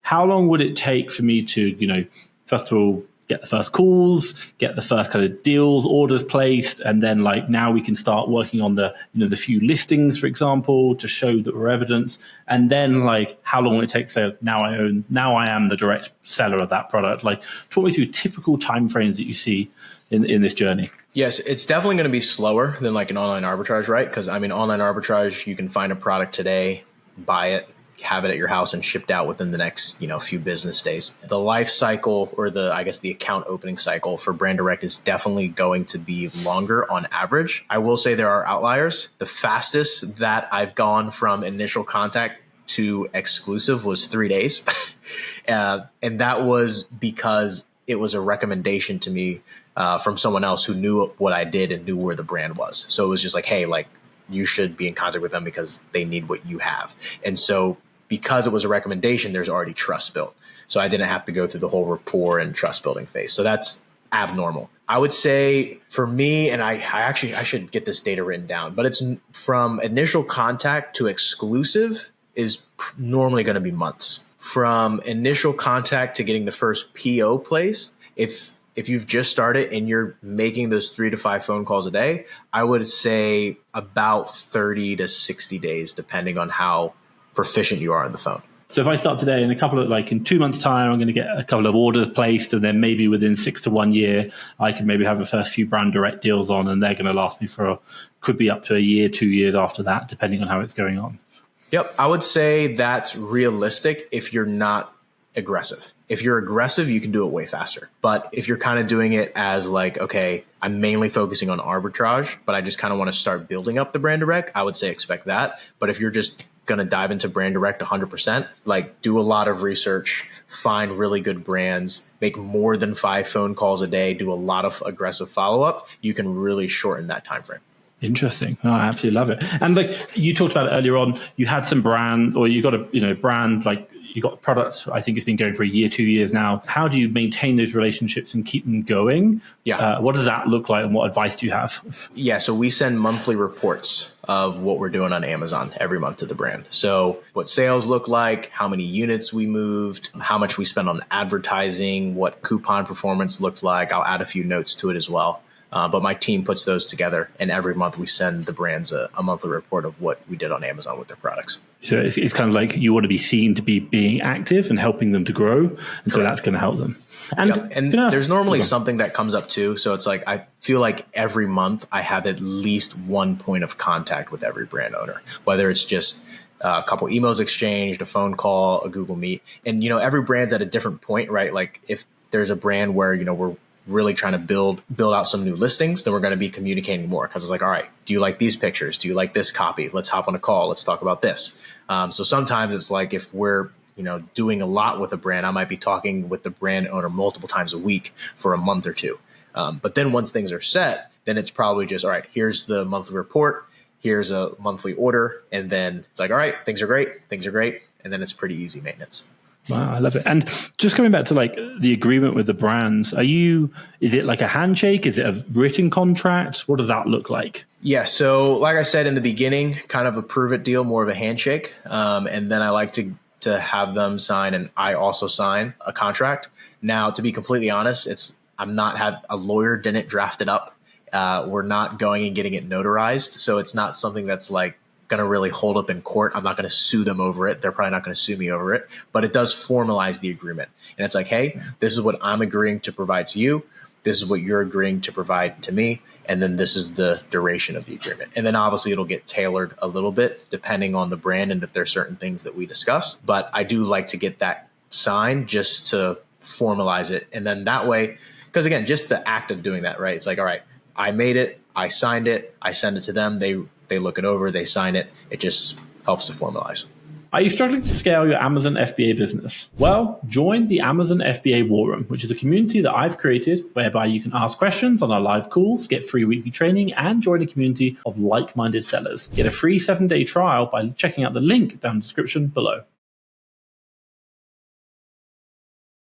how long would it take for me to, first of all, get the first calls, get the first kind of deals, orders placed, and then now we can start working on the few listings, for example, to show that we're evidence. And then how long will it take? So now I am the direct seller of that product. Talk me through typical timeframes that you see in this journey. Yes, it's definitely going to be slower than an online arbitrage, right? Because online arbitrage, you can find a product today, buy it, have it at your house and shipped out within the next, few business days. The life cycle, or the account opening cycle for Brand Direct, is definitely going to be longer on average. I will say there are outliers. The fastest that I've gone from initial contact to exclusive was 3 days. And that was because it was a recommendation to me from someone else who knew what I did and knew where the brand was. So it was just hey, you should be in contact with them because they need what you have. And so because it was a recommendation, there's already trust built. So I didn't have to go through the whole rapport and trust building phase. So that's abnormal. I would say for me, and I should get this data written down, but it's from initial contact to exclusive is normally going to be months. From initial contact to getting the first PO placed, if you've just started and you're making those 3 to 5 phone calls a day, I would say about 30 to 60 days, depending on how proficient you are on the phone. So if I start today, in a couple of in 2 months' time, I'm going to get a couple of orders placed, and then maybe within 6 to 1 year, I can maybe have the first few Brand Direct deals on, and they're going to last me could be up to a year, 2 years after that, depending on how it's going on. Yep. I would say that's realistic if you're not aggressive. If you're aggressive, you can do it way faster. But if you're kind of doing it as okay, I'm mainly focusing on arbitrage, but I just kind of want to start building up the Brand Direct, I would say expect that. But if you're just going to dive into Brand Direct 100%, do a lot of research, find really good brands, make more than 5 phone calls a day, do a lot of aggressive follow-up, you can really shorten that time frame. Interesting. Oh, I absolutely love it. And you talked about it earlier on, you had some brand, or you got a brand, you got a product, I think it's been going for a year, 2 years now. How do you maintain those relationships and keep them going? Yeah. What does that look like, and what advice do you have? Yeah, so we send monthly reports of what we're doing on Amazon every month to the brand. So what sales look like, how many units we moved, how much we spend on advertising, what coupon performance looked like. I'll add a few notes to it as well. But my team puts those together, and every month we send the brands a monthly report of what we did on Amazon with their products. So it's kind of you want to be seen to be being active and helping them to grow. And Correct. So that's going to help them. And, yep. And there's normally something that comes up too. So it's I feel like every month I have at least one point of contact with every brand owner, whether it's just a couple emails exchanged, a phone call, a Google Meet. And, every brand's at a different point, right? If there's a brand where, we're really trying to build out some new listings, then we're going to be communicating more, because it's all right, do you like these pictures? Do you like this copy? Let's hop on a call. Let's talk about this. So sometimes it's if we're, doing a lot with a brand, I might be talking with the brand owner multiple times a week for a month or two. But then once things are set, then it's probably just, all right, here's the monthly report. Here's a monthly order. And then it's all right, things are great. And then it's pretty easy maintenance. Wow, I love it. And just coming back to the agreement with the brands, is it a handshake? Is it a written contract? What does that look like? Yeah. So like I said in the beginning, kind of a prove it deal, more of a handshake. And then I like to have them sign, and I also sign a contract. Now, to be completely honest, I'm not had a lawyer didn't draft it up. We're not going and getting it notarized. So it's not something that's going to really hold up in court. I'm not going to sue them over it. They're probably not going to sue me over it, but it does formalize the agreement. And it's hey, this is what I'm agreeing to provide to you. This is what you're agreeing to provide to me. And then this is the duration of the agreement. And then obviously it'll get tailored a little bit depending on the brand and if there's certain things that we discuss. But I do like to get that signed just to formalize it. And then that way, because again, just the act of doing that, right? It's all right, I made it, I signed it, I send it to them, they look it over, they sign it. It just helps to formalize. Are you struggling to scale your Amazon FBA business? Well, join the Amazon FBA War Room, which is a community that I've created whereby you can ask questions on our live calls, get free weekly training, and join a community of like-minded sellers. Get a free 7-day trial by checking out the link down in the description below.